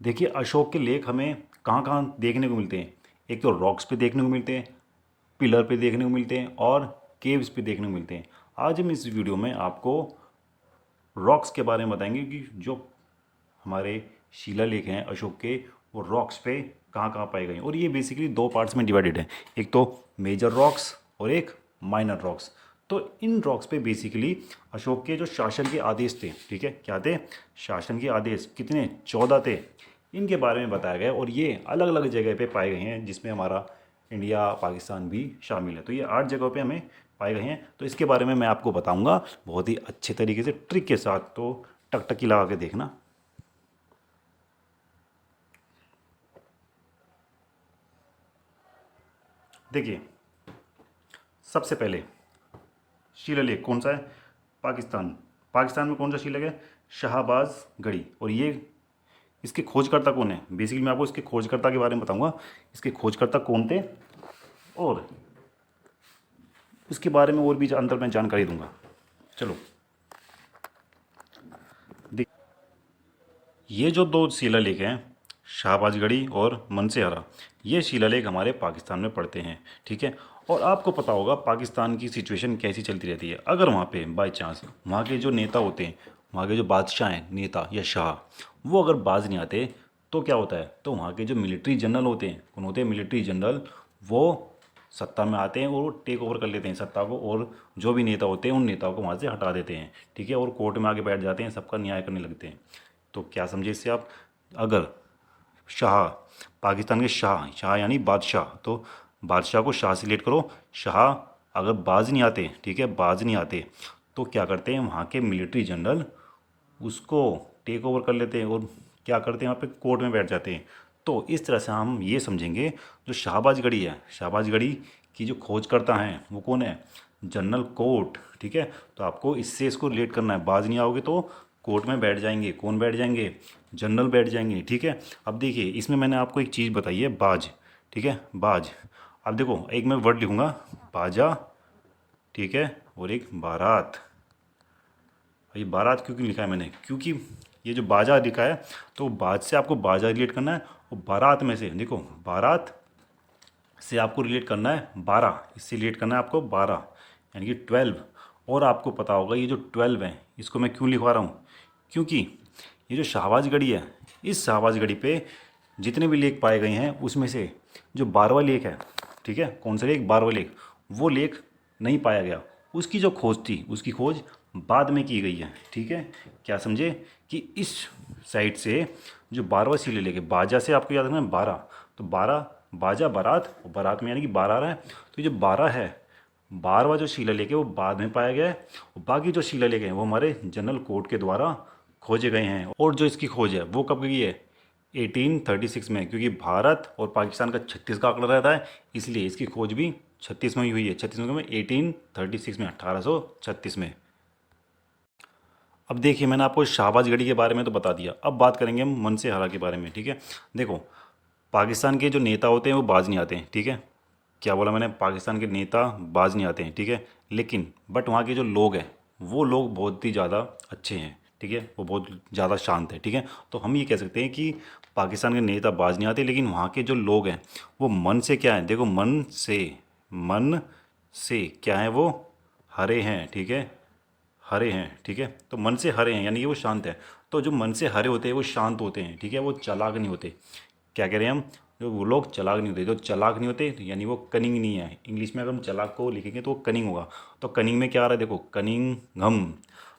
देखिए, अशोक के लेख हमें कहाँ कहाँ देखने को मिलते हैं। एक तो रॉक्स पे देखने को मिलते हैं, पिलर पे देखने को मिलते हैं और केव्स पे देखने को मिलते हैं। आज हम इस वीडियो में आपको रॉक्स के बारे में बताएंगे कि जो हमारे शिलालेख हैं अशोक के, वो रॉक्स पे कहाँ कहाँ पाए गए हैं। और ये बेसिकली दो पार्ट्स में डिवाइडेड है, एक तो मेजर रॉक्स और एक माइनर रॉक्स। तो इन रॉक्स पे बेसिकली अशोक के जो शासन के आदेश थे, ठीक है, क्या थे, शासन के आदेश कितने, 14 थे, इनके बारे में बताया गया। और ये अलग अलग जगह पे पाए गए हैं, जिसमें हमारा इंडिया पाकिस्तान भी शामिल है। तो ये 8 जगहों पे हमें पाए गए हैं। तो इसके बारे में मैं आपको बताऊंगा बहुत ही अच्छे तरीके से, ट्रिक के साथ। तो टकटकी लगा के देखना। देखिए, सबसे पहले शिलालेख कौन सा है, पाकिस्तान। पाकिस्तान में कौन सा शिलालेख है, शाहबाज गढ़ी। और ये इसके खोजकर्ता कौन है, बेसिकली मैं आपको इसके खोजकर्ता के बारे में बताऊंगा। इसके खोजकर्ता कौन थे और इसके बारे में और भी अंदर मैं जानकारी दूंगा। चलो, ये जो दो शिलालेख हैं, शाहबाजगढ़ी और मनसेहरा, ये शिलालेख हमारे पाकिस्तान में पड़ते हैं, ठीक है। और आपको पता होगा पाकिस्तान की सिचुएशन कैसी चलती रहती है। अगर वहाँ पे बाय चांस वहाँ के जो नेता होते हैं, वहाँ के जो बादशाह हैं, नेता या शाह, वो अगर बाज नहीं आते तो क्या होता है, तो वहाँ के जो मिलिट्री जनरल होते हैं, कौन होते हैं, मिलिट्री जनरल, वो सत्ता में आते हैं और वो टेक ओवर कर लेते हैं सत्ता को। और जो भी नेता होते हैं उन नेताओं को वहाँ से हटा देते हैं, ठीक है। और कोर्ट में आके बैठ जाते हैं, सबका न्याय करने लगते हैं। तो क्या समझे इससे आप, अगर शाह, पाकिस्तान के शाह, शाह यानी बादशाह, तो बादशाह को शाह से रिलेट करो। शाह अगर बाज नहीं आते, ठीक है, बाज नहीं आते, तो क्या करते हैं, वहाँ के मिलिट्री जनरल उसको टेक ओवर कर लेते हैं और क्या करते हैं, वहाँ पे कोर्ट में बैठ जाते हैं। तो इस तरह से हम ये समझेंगे, जो शाहबाज गढ़ी है, शाहबाज गढ़ी की जो खोजकर्ता हैं वो कौन है, जनरल कोर्ट, ठीक है। तो आपको इससे इसको रिलेट करना है। बाज नहीं आओगे तो कोर्ट में बैठ जाएंगे, कौन बैठ जाएंगे, जनरल बैठ जाएंगे, ठीक है। अब देखिए, इसमें मैंने आपको एक चीज़ बताई है, बाज, ठीक है, बाज। अब देखो, एक मैं वर्ड लिखूंगा, बाजा, ठीक है, और एक बारात। ये बारात क्योंकि लिखा है मैंने, क्योंकि ये जो बाजा लिखा है, तो बाज से आपको बाजा रिलेट करना है। और बारात में से देखो, बारात से आपको रिलेट करना है 12, इससे रिलेट करना है आपको 12, यानी कि 12। और आपको पता होगा ये जो 12 है, इसको मैं क्यों लिखवा रहा हूँ, क्योंकि ये जो शाहबाज गढ़ी है, इस शाहबाज गढ़ी पे जितने भी लेख पाए गए हैं, उसमें से जो 12वां लेख है, ठीक है, कौन सा लेख, 12वां लेख, वो लेख नहीं पाया गया। उसकी जो खोज थी, उसकी खोज बाद में की गई है, ठीक है। क्या समझे, कि इस साइड से जो 12वां शिलालेख है, बाजा से आपको याद रखना है 12, तो 12 बाजा, बारात, और बारात में यानी कि 12 आ रहा है। तो ये जो 12 है, 12वां जो शिलालेख है वो बाद में पाया गया है। और बाकी जो शिलालेख हैं वो हमारे जनरल कोर्ट के द्वारा खोजे गए हैं। और जो इसकी खोज है वो कब की है, 1836 में, क्योंकि भारत और पाकिस्तान का 36 का आंकड़ा रहता है, इसलिए इसकी खोज भी 36 में ही हुई है। 36 में, 1836 में, 1836 में। अब देखिए, मैंने आपको शाहबाज गढ़ी के बारे में तो बता दिया, अब बात करेंगे हम मनसे हरा के बारे में, ठीक है। देखो, पाकिस्तान के जो नेता होते हैं वो बाज नहीं आते हैं, ठीक है। क्या बोला मैंने, पाकिस्तान के नेता बाज नहीं आते हैं, ठीक है। लेकिन बट वहाँ के जो लोग हैं, वो लोग बहुत ही ज़्यादा अच्छे हैं, ठीक है, वो बहुत ज़्यादा शांत है, ठीक है। तो हम ये कह सकते हैं कि पाकिस्तान के नेता बाज नहीं आते, लेकिन वहाँ के जो लोग हैं वो मन से क्या है, देखो, मन से क्या है, वो हरे हैं, ठीक है, हरे हैं, ठीक है। तो मन से हरे हैं यानी कि वो शांत है। तो जो मन से हरे होते हैं वो शांत होते हैं, ठीक है, वो चालाक नहीं होते। क्या कह रहे हैं हम, जो वो लोग चालाक नहीं होते, जो चालाक नहीं होते तो यानी वो कनिंग नहीं है। इंग्लिश में अगर हम चालाक को लिखेंगे तो वो कनिंग होगा। तो कनिंग में क्या आ रहा है, देखो, कनिंघम।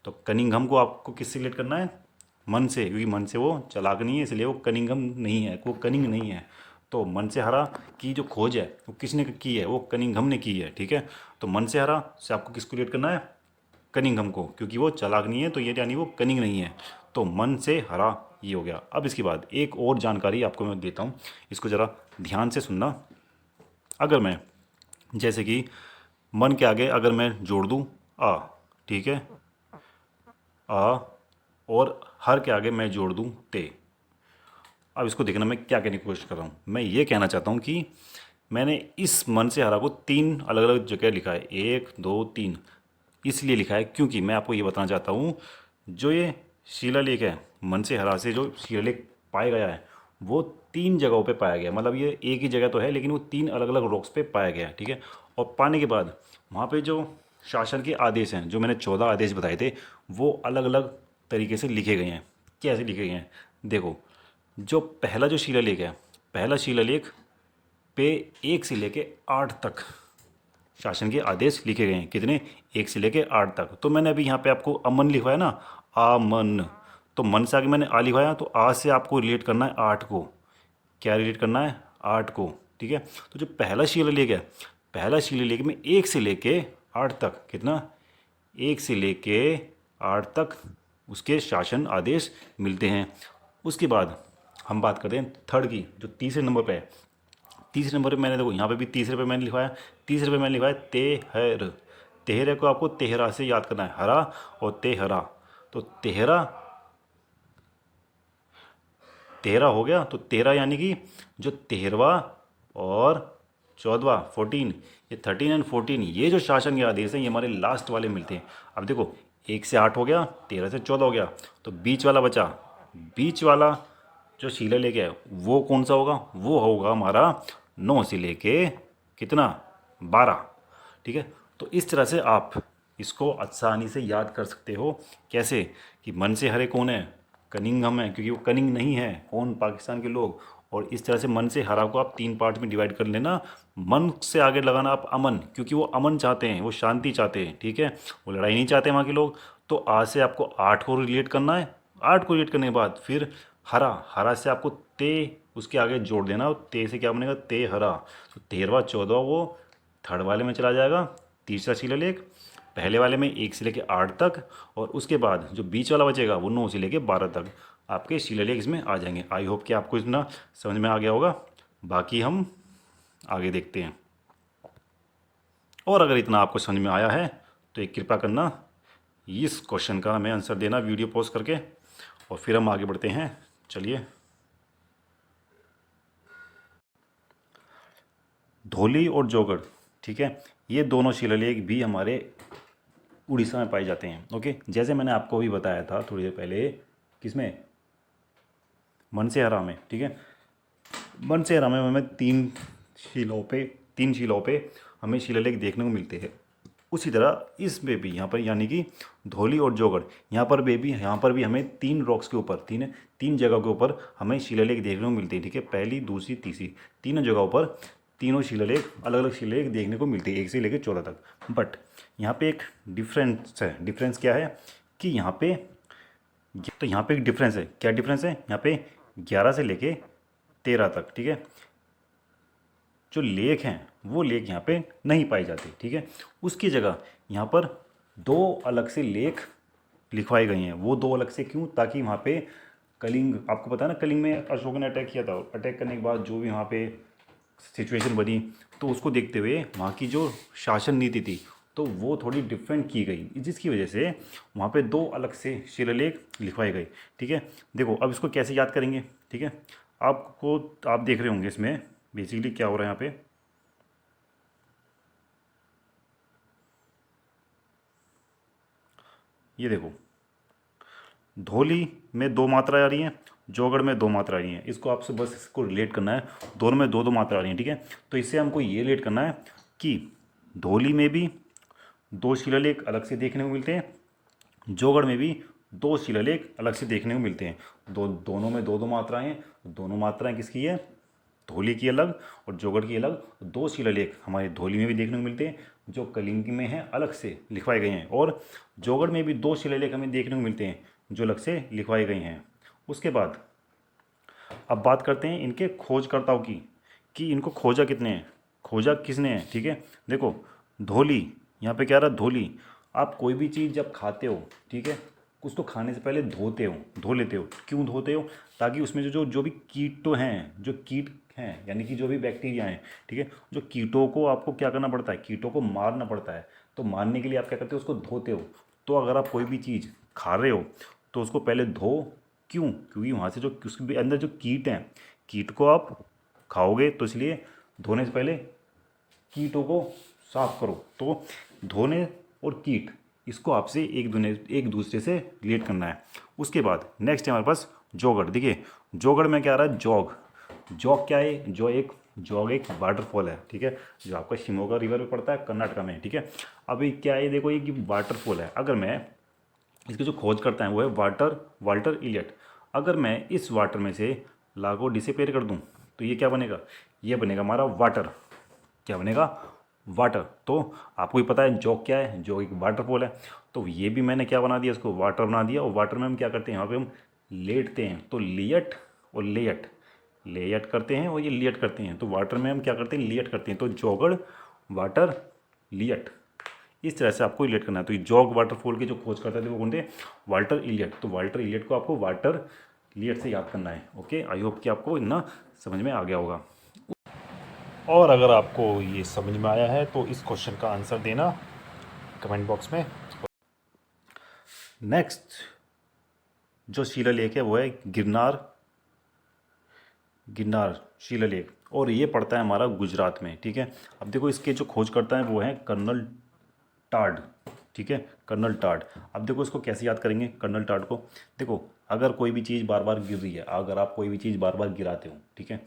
तो कनिंघम को आपको किससे रिलेट करना है, मन से, क्योंकि मन से वो चालाक नहीं है, इसलिए वो कनिंघम नहीं है, वो कनिंग नहीं है। तो मन से हरा की जो खोज है वो किसने की है, वो कनिंघम ने की है, ठीक है। तो मन से हरा से आपको किसको रिलेट करना है, कनिंघम को, क्योंकि वो चालाक नहीं है, तो ये यानी वो कनिंग नहीं है। तो मन से हरा, ये हो गया। अब इसके बाद एक और जानकारी आपको मैं देता हूँ, इसको ज़रा ध्यान से सुनना। अगर मैं, जैसे कि मन के आगे अगर मैं जोड़ दूँ आ, ठीक है, आ, और हर के आगे मैं जोड़ दूँ ते। अब इसको देखना मैं क्या कहने की कोशिश कर रहा हूँ। मैं ये कहना चाहता हूँ कि मैंने इस मन से हरा को 3 अलग अलग जगह लिखा है, 1 2 3, इसलिए लिखा है क्योंकि मैं आपको ये बताना चाहता हूँ, जो ये शिलालेख है, मन से हरा से जो शिलालेख पाया गया है वो 3 जगहों पे पाया गया, मतलब ये एक ही जगह तो है लेकिन वो 3 अलग अलग रॉक्स पे पाया गया है, ठीक है। और पाने के बाद वहाँ पे जो शासन के आदेश हैं, जो मैंने 14 आदेश बताए थे, वो अलग अलग तरीके से लिखे गए हैं। कैसे लिखे गए हैं देखो, जो पहला जो शिलालेख है, पहला शिलालेख पे 1 से लेके 8 तक शासन के आदेश लिखे गए हैं। कितने? 1 से लेके 8 तक। तो मैंने अभी यहाँ पे आपको अमन लिखवाया ना, आमन, तो मन से आगे मैंने आ लिखवाया, तो आ से आपको रिलेट करना है 8 को। क्या रिलेट करना है? 8 को, ठीक है। तो जो पहला शिलालेख है, पहला शिलालेख में 1 से लेके 8 तक, कितना? 1 से लेके 8 तक उसके शासन आदेश मिलते हैं। उसके बाद हम बात करते हैं थर्ड की, जो तीसरे नंबर पे है। तीसरे नंबर पे मैंने, देखो यहाँ पे भी तीसरे पे मैंने लिखवाया, तीसरे पे मैंने लिखवाया तेहर। तेहरे को आपको तेहरा से याद करना है, हरा और तेहरा। तो तेहरा, तेरह हो गया, तो तेरह यानी कि जो 13वां और 14वां 14, ये 13 एंड 14, ये जो शासन के आदेश हैं ये हमारे लास्ट वाले मिलते हैं। अब देखो 1 से 8 हो गया, 13 से 14 हो गया, तो बीच वाला बचा। बीच वाला जो शिलालेख है वो कौन सा होगा? वो होगा हमारा 9 से लेके कितना? 12, ठीक है। तो इस तरह से आप इसको आसानी से याद कर सकते हो। कैसे? कि मन से हरे कौन है? कनिंघम है, क्योंकि वो कनिंग नहीं है। कौन? पाकिस्तान के लोग। और इस तरह से मन से हरा को आप 3 पार्ट में डिवाइड कर लेना। मन से आगे लगाना आप अमन, क्योंकि वो अमन चाहते हैं, वो शांति चाहते हैं, ठीक है, वो लड़ाई नहीं चाहते वहाँ के लोग। तो आज से आपको 8 को रिलेट करना है। 8 को रिलेट करने के बाद फिर हरा, हरा से आपको ते उसके आगे जोड़ देना, और ते से क्या बनेगा? ते हरा। तो 13वां 14वां वो थर्ड वाले में चला जाएगा, तीसरा शिलालेख। पहले वाले में 1 से लेके 8 तक, और उसके बाद जो बीच वाला बचेगा वो 9 से लेके 12 तक आपके शिलालेख इसमें आ जाएंगे। आई होप कि आपको इतना समझ में आ गया होगा। बाकी हम आगे देखते हैं। और अगर इतना आपको समझ में आया है तो एक कृपया करना, इस क्वेश्चन का हमें आंसर देना वीडियो पॉज करके, और फिर हम आगे बढ़ते हैं। चलिए। धौली और जौगड़, ठीक है, ये दोनों शिलालेख भी हमारे उड़ीसा में पाए जाते हैं। ओके, जैसे मैंने आपको भी बताया था थोड़ी देर पहले, किसमें? मनसेहरा में, ठीक है। मनसेहरा में हमें तीन शिलाओं पे हमें शिलालेख देखने को मिलते हैं। उसी तरह इसमें भी यहाँ पर, यानी कि धौली और जौगड़, यहाँ पर भी हमें 3 रॉक्स के ऊपर, तीन जगह के ऊपर हमें शिलालेख देखने को मिलते हैं, ठीक है। पहली, दूसरी, तीसरी, तीनों जगहों पर तीनों शिलालेख, अलग अलग शिलालेख देखने को मिलते हैं 1 से लेकर 14 तक। बट यहाँ पे एक डिफरेंस है। डिफरेंस क्या है? कि यहाँ पे, तो यहाँ पे एक डिफरेंस है। क्या डिफरेंस है? यहाँ पे 11 से लेके 13 तक, ठीक है, जो लेख हैं वो लेख यहाँ पे नहीं पाए जाते, ठीक है। उसकी जगह यहाँ पर 2 अलग से लेख लिखवाए गए हैं। वो 2 अलग से क्यों? ताकि वहाँ पे कलिंग, आपको पता है ना, कलिंग में अशोक ने अटैक किया था। अटैक करने के बाद जो भी वहाँ पे सिचुएशन बनी, तो उसको देखते हुए वहाँ की जो शासन नीति थी तो वो थोड़ी डिफरेंट की गई, जिसकी वजह से वहाँ पे 2 अलग से शिलालेख लिखवाए गए, ठीक है। देखो अब इसको कैसे याद करेंगे, ठीक है। आप देख रहे होंगे इसमें बेसिकली क्या हो रहा है। यहाँ पे ये देखो, धौली में 2 मात्रा आ रही हैं, जौगड़ में 2 मात्रा आ रही हैं। इसको आपसे बस इसको रिलेट करना है, दोनों में 2 2 मात्रा आ रही हैं, ठीक है। तो इससे हमको ये रिलेट करना है कि धौली में भी 2 शिलालेख अलग से देखने को मिलते हैं, जौगड़ में भी 2 शिलालेख अलग से देखने को मिलते हैं। दोनों में 2 2 मात्राएं हैं। दोनों मात्राएं किसकी है? धौली की अलग और जौगड़ की अलग। 2 शिलालेख हमारे धौली में भी देखने को मिलते हैं, जो कलिंग में हैं अलग से लिखवाए गए हैं, और जौगड़ में भी 2 शिलालेख हमें देखने को मिलते हैं जो अलग से लिखवाए गए हैं। उसके बाद अब बात करते हैं इनके खोजकर्ताओं की, कि इनको खोजा कितने हैं, खोजा किसने है, ठीक है। देखो धौली, यहाँ पे क्या रहा? धौली। आप कोई भी चीज़ जब खाते हो, ठीक है, कुछ तो खाने से पहले धो लेते हो। क्यों धोते हो? ताकि उसमें जो भी कीट हैं, जो कीट हैं, यानी कि जो भी बैक्टीरिया हैं, ठीक है, जो कीटों को आपको क्या करना पड़ता है? कीटों को मारना पड़ता है। तो मारने के लिए आप क्या करते हो? उसको धोते हो। तो अगर आप कोई भी चीज़ खा रहे हो तो उसको पहले धो। क्यों? क्योंकि वहाँ से जो उसके भी अंदर जो कीट हैं, कीट को आप खाओगे, तो इसलिए धोने से पहले कीटों को साफ करो। तो धोने और कीट, इसको आपसे एक दूसरे से रिलेट करना है। उसके बाद नेक्स्ट है हमारे पास जौगड़। देखिए जोगड़ में क्या आ रहा है, जॉग। जॉग क्या है, जॉग एक वाटरफॉल है, ठीक है, जो आपका शिमोगा रिवर में पड़ता है, कर्नाटका में, ठीक है। अभी क्या है, देखो ये कि वाटरफॉल है। अगर मैं इसकी जो खोज करता है वो है वाल्टर इलियट। अगर मैं इस वाटर में से ला को डिसअपेयर कर दूं तो ये क्या बनेगा, ये बनेगा हमारा वाटर। क्या बनेगा, वाटर। तो आपको ही पता है जॉग क्या है, जॉग एक वाटरफॉल है। तो ये भी मैंने क्या बना दिया, इसको वाटर बना दिया। और वाटर में हम क्या करते हैं, यहाँ पे हम लेटते हैं। तो लियट और लेयट, लेयट करते हैं और ये लियट करते हैं। तो वाटर में हम क्या करते हैं, लियट करते हैं। तो जोगड़, वाटर, लियट, इस तरह से आपको रिलेट करना है। तो ये जॉग वाटरफॉल के जो खोज करते थे वो कौन थे, वाल्टर इलियट। तो वाल्टर इलियट को आपको वाटर इलियट से याद करना है। ओके, आई होप कि आपको इतना समझ में आ गया होगा। और अगर आपको ये समझ में आया है तो इस क्वेश्चन का आंसर देना कमेंट बॉक्स में। नेक्स्ट जो शिलालेख है वो है गिरनार, गिरनार शिलालेख, और ये पड़ता है हमारा गुजरात में, ठीक है। अब देखो इसके जो खोज करता है वो है कर्नल टाड, ठीक है, कर्नल टाड। अब देखो इसको कैसे याद करेंगे कर्नल टाड को। देखो अगर कोई भी चीज़ बार बार गिर रही है, अगर आप कोई भी चीज़ बार बार गिराते हो, ठीक है,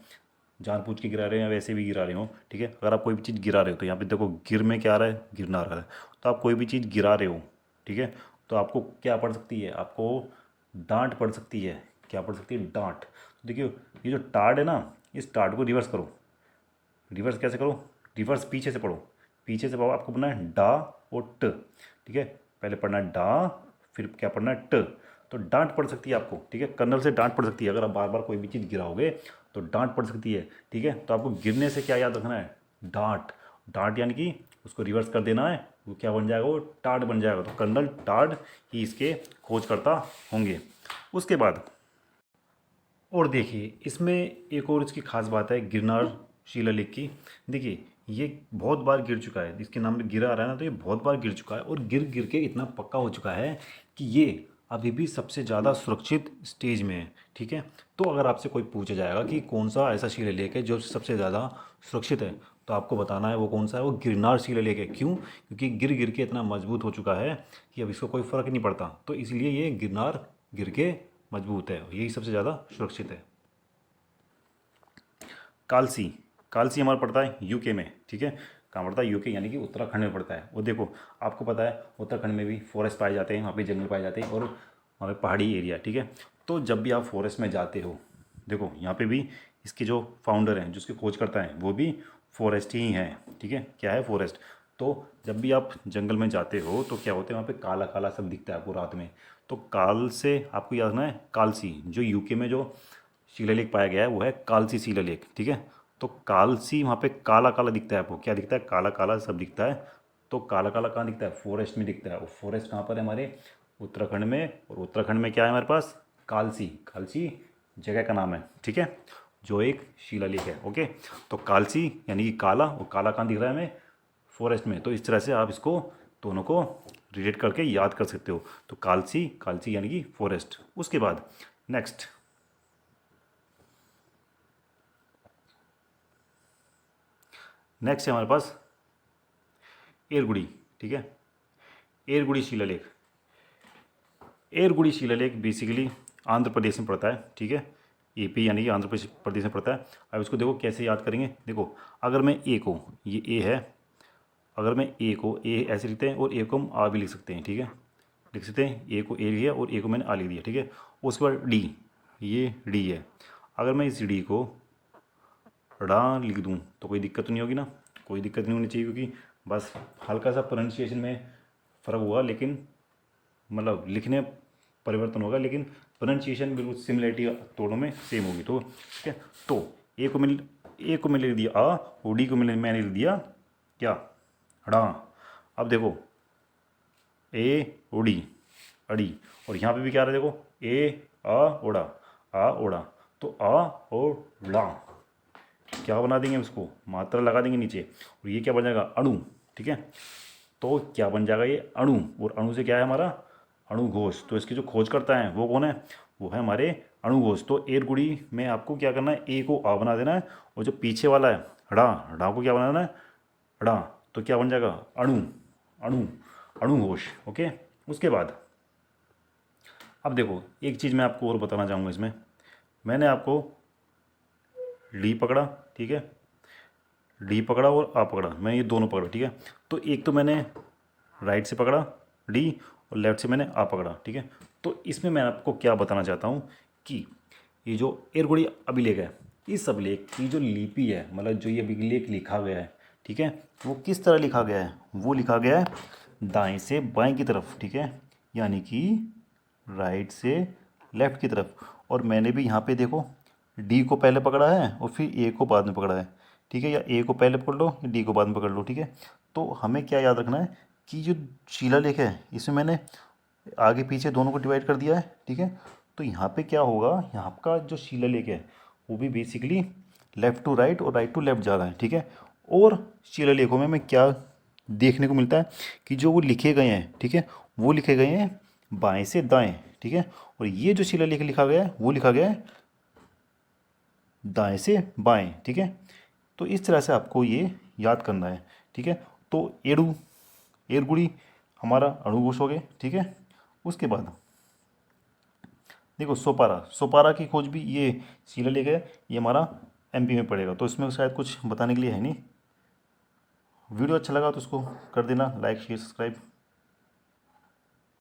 जानबूझ के गिरा रहे हो या वैसे भी गिरा रहे हो, ठीक है, अगर आप कोई भी चीज़ गिरा रहे हो तो यहाँ पे देखो गिर में क्या आ रहा है, गिरना आ रहा है। तो आप कोई भी चीज़ गिरा रहे हो, ठीक है, तो आपको क्या पड़ सकती है, आपको डांट पड़ सकती है। क्या पड़ सकती है, डांट। तो देखिए ये जो टाड है ना, इस टाड को रिवर्स करो। रिवर्स कैसे करो, रिवर्स पीछे से पढ़ो। पीछे से पढ़ो, आपको पढ़ना है डा और ट, ठीक है। पहले पढ़ना है डा, फिर क्या पढ़ना है ट। तो डांट पड़ सकती है आपको, ठीक है, कर्नल से डांट पड़ सकती है। अगर आप बार बार कोई भी चीज़ गिराओगे तो डांट पड़ सकती है, ठीक है। तो आपको गिरने से क्या याद रखना है, डांट। डांट यानी कि उसको रिवर्स कर देना है, वो क्या बन जाएगा, वो टाड बन जाएगा। तो कर्नल टाड ही इसके खोजकर्ता होंगे। उसके बाद और देखिए इसमें एक और इसकी खास बात है गिरनार शिलालेख की। देखिए ये बहुत बार गिर चुका है, इसके नाम पे गिरा आ रहा है ना, तो ये बहुत बार गिर चुका है और गिर गिर के इतना पक्का हो चुका है कि ये अभी भी सबसे ज़्यादा सुरक्षित स्टेज में है, ठीक है। तो अगर आपसे कोई पूछा जाएगा कि कौन सा ऐसा शिलालेख है जो सबसे ज़्यादा सुरक्षित है, तो आपको बताना है वो कौन सा है, वो गिरनार शिलालेख है। क्यों, क्योंकि गिर गिर के इतना मजबूत हो चुका है कि अब इसको कोई फ़र्क नहीं पड़ता। तो इसलिए ये गिरनार गिर के मजबूत है, यही सबसे ज़्यादा सुरक्षित है। कालसी, कालसी हमारा पड़ता है यूके में, ठीक है। कहाँ पड़ता है, यूके यानी कि उत्तराखंड में पड़ता है। और देखो आपको पता है उत्तराखंड में भी फॉरेस्ट पाए जाते हैं, वहाँ पे जंगल पाए जाते हैं और वहाँ पे पहाड़ी एरिया, ठीक है। तो जब भी आप फॉरेस्ट में जाते हो, देखो यहाँ पे भी इसके जो फाउंडर हैं, जिसके खोज करता है, वो भी फॉरेस्ट ही हैं, ठीक है। क्या है, फॉरेस्ट। तो जब भी आप जंगल में जाते हो तो क्या होता है, वहाँ पे काला काला सब दिखता है आपको रात में। तो काल से आपको याद रखना है कालसी। जो यूके में जो शिलालेख पाया गया है वो है कालसी शिलालेख, ठीक है। तो कालसी वहाँ पे काला काला दिखता है आपको, क्या दिखता है, काला काला सब दिखता है। तो काला काला कहाँ दिखता है, फॉरेस्ट में दिखता है। और फॉरेस्ट कहाँ पर है, हमारे उत्तराखंड में। और उत्तराखंड में क्या है हमारे पास, कालसी। कालसी जगह का नाम है, ठीक है, जो एक शिलालेख है। ओके, तो कालसी यानी कि काला, और काला कहाँ दिख रहा है हमें, फॉरेस्ट में। तो इस तरह से आप इसको दोनों को रिलेट करके याद कर सकते हो। तो कालसी, कालसी यानी कि फॉरेस्ट। उसके बाद नेक्स्ट नेक्स्ट है हमारे पास एरगुड़ी, ठीक है। एरगुड़ी शिलालेख, एरगुड़ी शिलालेख बेसिकली आंध्र प्रदेश में पड़ता है, ठीक है। एपी यानी कि आंध्र प्रदेश में पड़ता है। अब इसको देखो कैसे याद करेंगे। देखो अगर मैं ए को, ये ए है, अगर मैं ए को ए ऐसे लिखते हैं और ए को हम आ भी लिख सकते हैं, ठीक है, लिख सकते हैं। ए को ए लिया और ए को मैंने आ लिख दिया, ठीक है। उसके बाद डी, ये डी है। अगर मैं इस डी को ड़ा लिख दूँ तो कोई दिक्कत तो नहीं होगी ना, कोई दिक्कत नहीं होनी चाहिए, क्योंकि बस हल्का सा प्रोनाउंसिएशन में फ़र्क हुआ, लेकिन मतलब लिखने परिवर्तन होगा, लेकिन प्रोनाउंसिएशन बिल्कुल सिमिलरिटी दोनों में सेम होगी। तो ठीक है, तो ए को मैंने लिख दिया आ, और डी को मैंने लिख दिया क्या, ड़ा। अब देखो ए उड़ी, अड़ी, और यहाँ पे भी क्या रहा है, देखो ए आ ओड़ा, आ ओड़ा। तो आ और ला क्या बना देंगे, उसको मात्रा लगा देंगे नीचे, और ये क्या बन जाएगा, अणु, ठीक है। तो क्या बन जाएगा ये, अणु। और अणु से क्या है हमारा, अणु घोष। तो इसकी जो खोज करता है वो कौन है, वो है हमारे अणु घोष। तो एरगुड़ी में आपको क्या करना है, ए को आ बना देना है, और जो पीछे वाला है ड़ा, ड़ा को क्या बना देना है, ड़ा। तो क्या बन जाएगा, अणु, अणु, अणु घोष। ओके, उसके बाद अब देखो एक चीज़ मैं आपको और बताना चाहूँगा इसमें। मैंने आपको डी पकड़ा, ठीक है, डी पकड़ा और आ पकड़ा, मैं ये दोनों पकड़ा, ठीक है। तो एक तो मैंने राइट से पकड़ा डी और लेफ्ट से मैंने आ पकड़ा, ठीक है। तो इसमें मैं आपको क्या बताना चाहता हूँ कि ये जो एरगुड़ी अभिलेख है, इस अभिलेख की जो लिपि है, मतलब जो ये अभिलेख लिखा गया है, ठीक है, वो किस तरह लिखा गया है? वो लिखा गया है दाएं से बाएं की तरफ, ठीक है, यानी कि राइट से लेफ्ट की तरफ। और मैंने भी यहाँ पे देखो डी को पहले पकड़ा है और फिर ए को बाद में पकड़ा है, ठीक है, या ए को पहले पकड़ लो या डी को बाद में पकड़ लो, ठीक है। तो हमें क्या याद रखना है कि जो शिलालेख है इसमें मैंने आगे पीछे दोनों को डिवाइड कर दिया है, ठीक है। तो यहाँ पे क्या होगा, यहाँ का जो शिलालेख है वो भी बेसिकली लेफ़्ट टू राइट और राइट टू लेफ़्ट जा रहा है, ठीक है। और शिलालेखों में क्या देखने को मिलता है कि जो वो लिखे गए हैं, ठीक है, वो लिखे गए हैं बाएं से दाएं, ठीक है। और ये जो शिलालेख लिखा गया है वो लिखा गया है दाएं से बाएं, ठीक है। तो इस तरह से आपको ये याद करना है, ठीक है। तो एड़ू एरगुड़ी हमारा अणुघोष हो गए, ठीक है। उसके बाद देखो सोपारा, सोपारा की खोज भी ये शिलालेख है, ये हमारा एमपी में पड़ेगा, तो इसमें शायद कुछ बताने के लिए है नहीं। वीडियो अच्छा लगा तो उसको कर देना लाइक शेयर सब्सक्राइब।